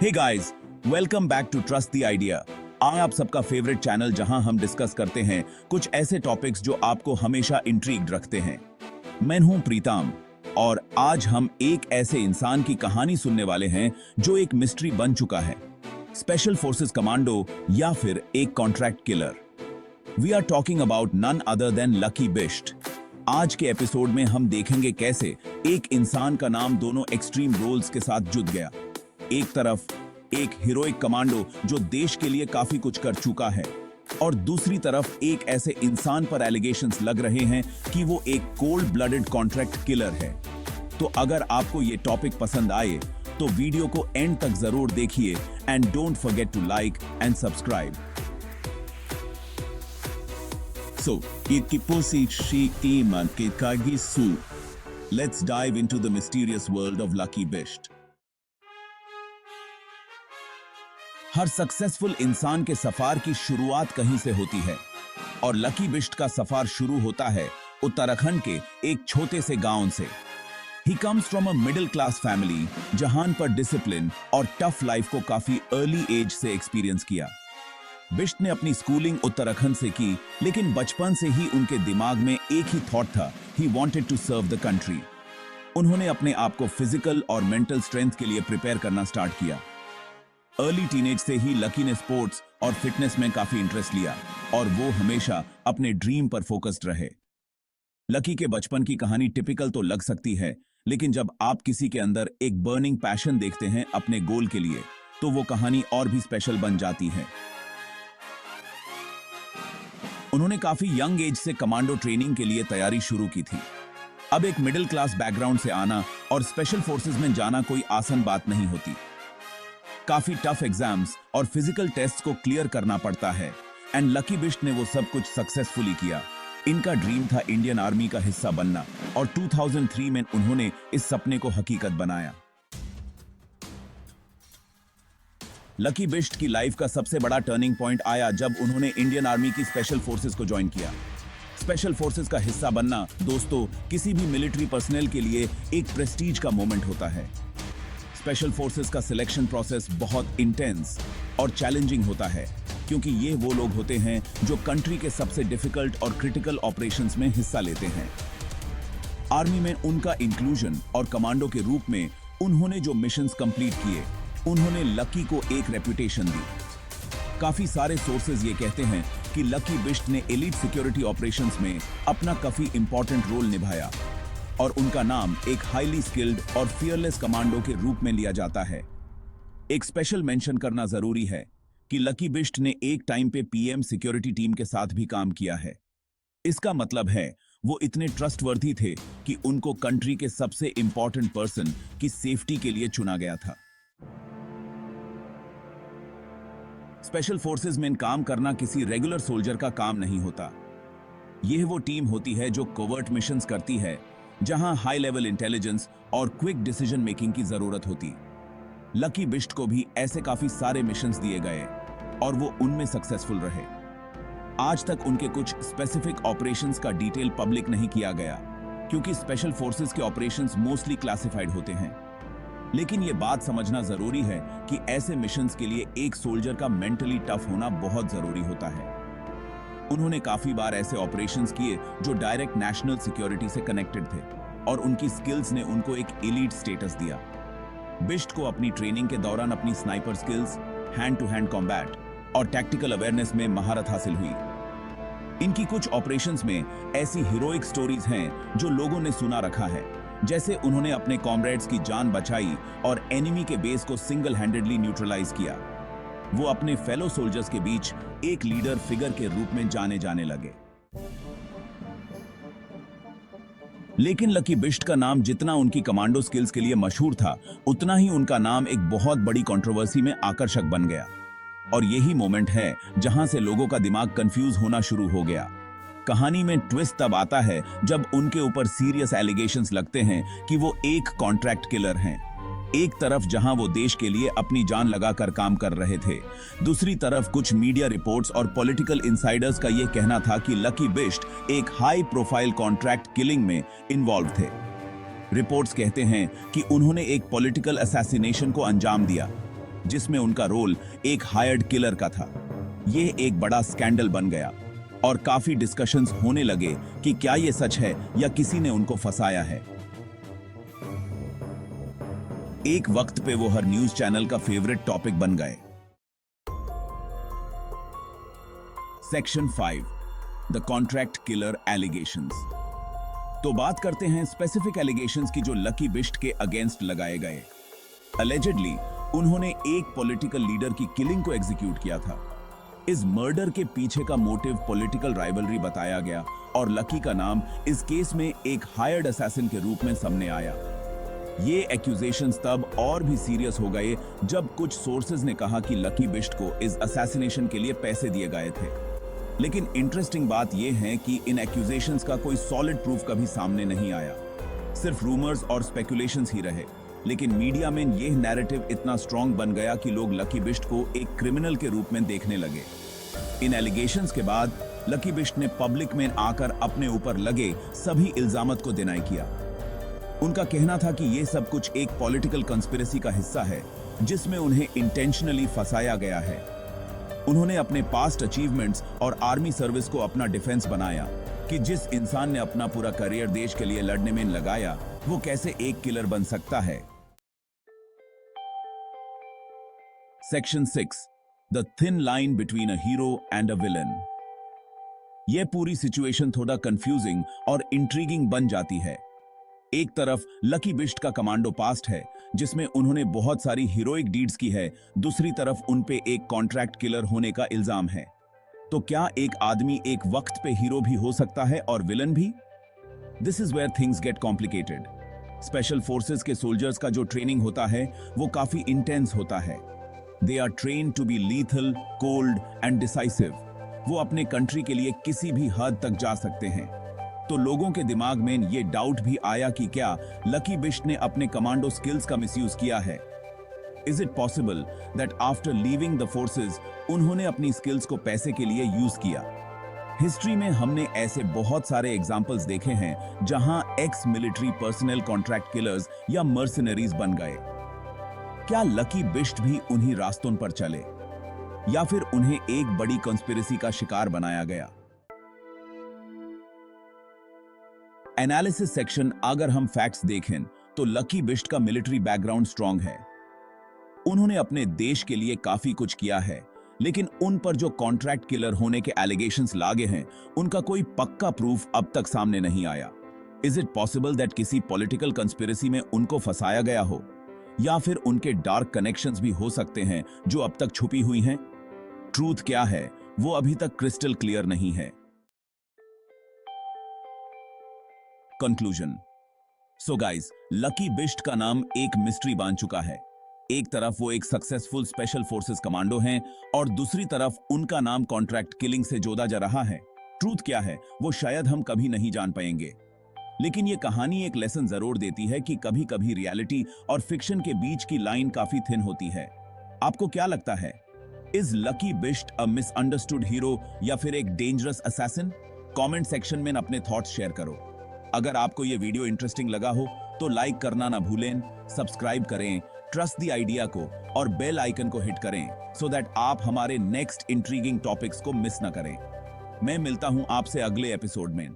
Hey guys, welcome back to trust the idea. आज आप सबका फेवरेट चैनल जहां हम डिस्कस करते हैं कुछ ऐसे टॉपिक्स जो आपको हमेशा इंट्रीग्ड रखते हैं। मैं हूं प्रीतम और आज हम एक ऐसे इंसान की कहानी सुनने वाले हैं जो एक मिस्ट्री बन चुका है, स्पेशल फोर्सेस कमांडो या फिर एक contract killer. We are talking about none other than Lucky Bisht. आज के एपिसोड में हम देखेंगे कैसे एक इंसान का नाम दोनों एक्सट्रीम रोल्स के साथ जुड़ गया। एक तरफ एक हीरोइक कमांडो जो देश के लिए काफी कुछ कर चुका है और दूसरी तरफ एक ऐसे इंसान पर एलिगेशंस लग रहे हैं कि वो एक कोल्ड ब्लडेड कॉन्ट्रैक्ट किलर है। तो अगर आपको ये टॉपिक पसंद आए तो वीडियो को एंड तक जरूर देखिए and don't forget to like and subscribe. So, let's dive into the mysterious world of Lucky Bicht. Her successful इंसान के सफर की शुरुआत कहीं से होती है और लकी बिष्ट का सफर शुरू होता है उत्तराखंड के एक छोटे से गांव से। He comes from a middle class family जहां पर डिसिप्लिन और टफ लाइफ को काफी अर्ली एज से एक्सपीरियंस किया। बिष्ट ने अपनी स्कूलिंग उत्तराखंड से की, लेकिन बचपन से ही उनके दिमाग में एक ही थॉट था, he wanted to serve the country। उन्होंने अपने आप को फिजिकल और मेंटल स्ट्रेंथ के लिए प्रिपेयर करना स्टार्ट किया। अर्ली टीनेज से ही लकी ने स्पोर्ट्स और फिटनेस में काफी इंटरेस्ट लिया और वो हमेशा अपने ड्रीम पर फोकस्ड रहे। लकी के बचपन की कहानी टिपिकल तो लग सकती है, लेकिन जब आप किसी के अंदर एक बर्निंग पैशन देखते हैं अपने गोल के लिए, तो वो कहानी और भी स्पेशल बन जाती है। उन्होंने काफी यंग एज से कमांडो ट्रेनिंग के लिए तैयारी शुरू की थी। अब एक मिडिल क्लास बैकग्राउंड से आना और स्पेशल फोर्सेस में जाना कोई आसान बात नहीं होती। काफी टफ एग्जाम्स और फिजिकल टेस्ट को क्लियर करना पड़ता है एंड लकी बिष्ट ने वो सब कुछ सक्सेसफुली किया। इनका ड्रीम था इंडियन आर्मी का हिस्सा बनना और 2003 में उन्होंने इस सपने को हकीकत बनाया। लकी बिष्ट की लाइफ का सबसे बड़ा टर्निंग पॉइंट आया जब उन्होंने इंडियन आर्मी की स्पेशल फोर्सेस को ज्वाइन किया। स्पेशल फोर्सेस का हिस्सा बनना दोस्तों किसी भी मिलिट्री पर्सनल के लिए एक प्रेस्टीज का मोमेंट होता है। स्पेशल फोर्सेस का सिलेक्शन प्रोसेस बहुत इंटेंस और चैलेंजिंग होता है, क्योंकि ये वो लोग होते हैं जो कंट्री के सबसे डिफिकल्ट और क्रिटिकल ऑपरेशंस में हिस्सा लेते हैं। आर्मी में उनका इंक्लूजन और कमांडो के रूप में उन्होंने जो मिशंस कंप्लीट किए, उन्होंने लकी को एक रेपुटेशन दी। काफी सारे सोर्सेज ये कहते हैं कि लकी बिष्ट ने एलीट सिक्योरिटी ऑपरेशंस में अपना काफी इंपॉर्टेंट रोल निभाया और उनका नाम एक हाईली स्किल्ड और फियरलेस कमांडो के रूप में लिया जाता है। एक स्पेशल मेंशन करना जरूरी है कि लकी बिष्ट ने एक टाइम पे पीएम सिक्योरिटी टीम के साथ भी काम किया है। इसका मतलब है वो इतने ट्रस्टवर्दी थे कि उनको कंट्री के सबसे इंपॉर्टेंट पर्सन की सेफ्टी के लिए चुना गया था। स्पेशल फोर्सेस में काम करना किसी रेगुलर सोल्जर का काम नहीं होता। यह वो टीम होती है जो कोवर्ट मिशंस करती है, जहां हाई लेवल इंटेलिजेंस और क्विक डिसीजन मेकिंग की जरूरत होती। लकी बिष्ट को भी ऐसे काफी सारे मिशंस दिए गए और वो उनमें सक्सेसफुल रहे। आज तक उनके कुछ स्पेसिफिक ऑपरेशंस का डिटेल पब्लिक नहीं किया गया, क्योंकि स्पेशल फोर्सेस के ऑपरेशंस मोस्टली क्लासिफाइड होते हैं। लेकिन ये बात समझना जरूरी है कि ऐसे मिशंस के लिए एक सोल्जर का मेंटली टफ होना बहुत जरूरी होता है। उन्होंने काफी बार ऐसे ऑपरेशंस किए जो डायरेक्ट नेशनल सिक्योरिटी से कनेक्टेड थे और उनकी स्किल्स ने उनको एक एलीट स्टेटस दिया। बिष्ट को अपनी ट्रेनिंग के दौरान अपनी sniper skills, hand to hand combat और टैक्टिकल अवेयरनेस में महारत हासिल हुई। इनकी कुछ ऑपरेशंस में ऐसी हीरोइक स्टोरीज हैं जो लोगों ने सुना रखा है, जैसे उन्होंने अपने कॉमरेड्स की जान बचाई और एनिमी के बेस को सिंगल हैंडेडली न्यूट्रलाइज किया। वो अपने फेलो सोल्जर्स के बीच एक लीडर फिगर के रूप में जाने लगे। लेकिन लकी बिष्ट का नाम जितना उनकी कमांडो स्किल्स के लिए मशहूर था, उतना ही उनका नाम एक बहुत बड़ी कंट्रोवर्सी में आकर्षक बन गया। और यही मोमेंट है जहां से लोगों का दिमाग कंफ्यूज होना शुरू हो गया। कहानी में ट्विस्ट तब आता है जब उनके ऊपर सीरियस एलिगेशंस लगते हैं कि वो एक कॉन्ट्रैक्ट किलर हैं। एक तरफ जहां वो देश के लिए अपनी जान लगाकर काम कर रहे थे, दूसरी तरफ कुछ मीडिया रिपोर्ट्स और पॉलिटिकल इनसाइडर्स का यह कहना था कि लकी बिष्ट एक हाई प्रोफाइल कॉन्ट्रैक्ट किलिंग में इन्वॉल्व थे। रिपोर्ट्स कहते हैं कि उन्होंने एक पॉलिटिकल असैसिनेशन को अंजाम दिया जिसमें उनका रोल एक हायर्ड किलर का था। यह एक बड़ा स्कैंडल बन गया और काफी डिस्कशंस होने लगे कि क्या यह सच है या किसी ने उनको फंसाया है। एक वक्त पे वो हर न्यूज चैनल का फेवरेट टॉपिक बन गए। Section 5, the contract killer allegations. तो बात करते हैं स्पेसिफिक एलिगेशंस की जो लकी बिष्ट के अगेंस्ट लगाए गए। अलेजेडली उन्होंने एक पॉलिटिकल लीडर की किलिंग को एग्जीक्यूट किया था। इस मर्डर के पीछे का मोटिव पॉलिटिकल राइवलरी बताया गया और लकी का नाम इस केस में एक हायर्ड असैसिन के रूप में सामने आया। ये एक्यूजेशंस तब और भी सीरियस हो गए जब कुछ सोर्सेज ने कहा कि लकी बिष्ट को इस असैसिनेशन के लिए पैसे दिए गए थे। लेकिन इंटरेस्टिंग बात यह है कि इन एक्यूजेशंस का कोई सॉलिड प्रूफ कभी सामने नहीं आया, सिर्फ रूमर्स और स्पेकुलेशंस ही रहे। लेकिन मीडिया में यह नैरेटिव इतना स्ट्रांग बन गया कि लोग लकी बिष्ट को एक क्रिमिनल के रूप में देखने लगे। इन एलिगेशंस के बाद लकी बिष्ट ने पब्लिक में आकर अपने ऊपर लगे सभी इल्जामत को डिनाई किया। उनका कहना था कि यह सब कुछ एक पॉलिटिकल कंस्पिरेसी का हिस्सा है जिसमें उन्हें इंटेंशनली फंसाया गया है। उन्होंने अपने पास्ट अचीवमेंट्स और आर्मी सर्विस को अपना डिफेंस बनाया कि जिस इंसान ने अपना पूरा करियर देश के लिए लड़ने में लगाया वो कैसे एक किलर बन सकता है। Section 6, the thin line between a hero and a villain. यह पूरी सिचुएशन थोड़ा कंफ्यूजिंग और इंट्रीगिंग बन जाती है। एक तरफ लकी बिष्ट का कमांडो पास्ट है जिसमें उन्होंने बहुत सारी हीरोइक डीड्स की है, दूसरी तरफ उन पे एक कॉन्ट्रैक्ट किलर होने का इल्जाम है। तो क्या एक आदमी एक वक्त पे हीरो भी हो सकता है और विलन भी? This is where things get complicated. Special forces के सोल्जर्स का जो ट्रेनिंग होता है वो काफी इंटेंस होता है। They are trained to be lethal, cold and decisive. वो अपने कंट्री के लिए किसी भी हद तक जा सकते हैं। तो लोगों के दिमाग में ये डाउट भी आया कि क्या लकी बिष्ट ने अपने कमांडो स्किल्स का मिसयूज किया है। Is it possible that after leaving the forces उन्होंने अपनी स्किल्स को पैसे के लिए यूज किया? हिस्ट्री में हमने ऐसे बहुत सारे एग्जाम्पल्स देखे हैं जहां ex military personnel contract killers या मर्सिनरीज बन गए। क्या लकी बिष्ट भी उन्हीं रास्तों पर चले या फिर उन्हें एक बड़ी कंस्पिरेसी का शिकार बनाया गया? Analysis section. अगर हम फैक्ट्स देखें तो लकी बिष्ट का मिलिट्री बैकग्राउंड स्ट्रांग है। उन्होंने अपने देश के लिए काफी कुछ किया है, लेकिन उन पर जो कॉन्ट्रैक्ट किलर होने के एलिगेशंस लागे हैं उनका कोई पक्का प्रूफ अब तक सामने नहीं आया। इज इट पॉसिबल दैट किसी पॉलिटिकल कंस्पिरेसी में उनको फंसाया गया हो या फिर उनके डार्क कनेक्शंस भी हो सकते हैं जो अब तक छुपी हुई हैं? ट्रूथ क्या है वो अभी तक क्रिस्टल क्लियर नहीं है। Conclusion. So guys, lucky Bisht का नाम एक मिस्ट्री बन चुका है। एक तरफ वो एक सक्सेसफुल स्पेशल फोर्सेस कमांडो हैं और दूसरी तरफ उनका नाम कॉन्ट्रैक्ट किलिंग से जोड़ा जा रहा है। ट्रूथ क्या है वो शायद हम कभी नहीं जान पाएंगे, लेकिन ये कहानी एक लेसन जरूर देती है कि कभी कभी रियलिटी और फिक्शन के बीच की लाइन काफी थिन होती है। आपको क्या लगता है? Is lucky Bisht a misunderstood hero या फिर एक डेंजरस असैसिन? कमेंट सेक्शन में अपने थॉट्स शेयर करो। अगर आपको ये वीडियो इंटरेस्टिंग लगा हो तो लाइक करना ना भूलें, सब्सक्राइब करें, ट्रस्ट द आइडिया को और बेल आइकन को हिट करें सो दैट आप हमारे नेक्स्ट इंट्रीगिंग टॉपिक्स को मिस ना करें। मैं मिलता हूं आपसे अगले एपिसोड में।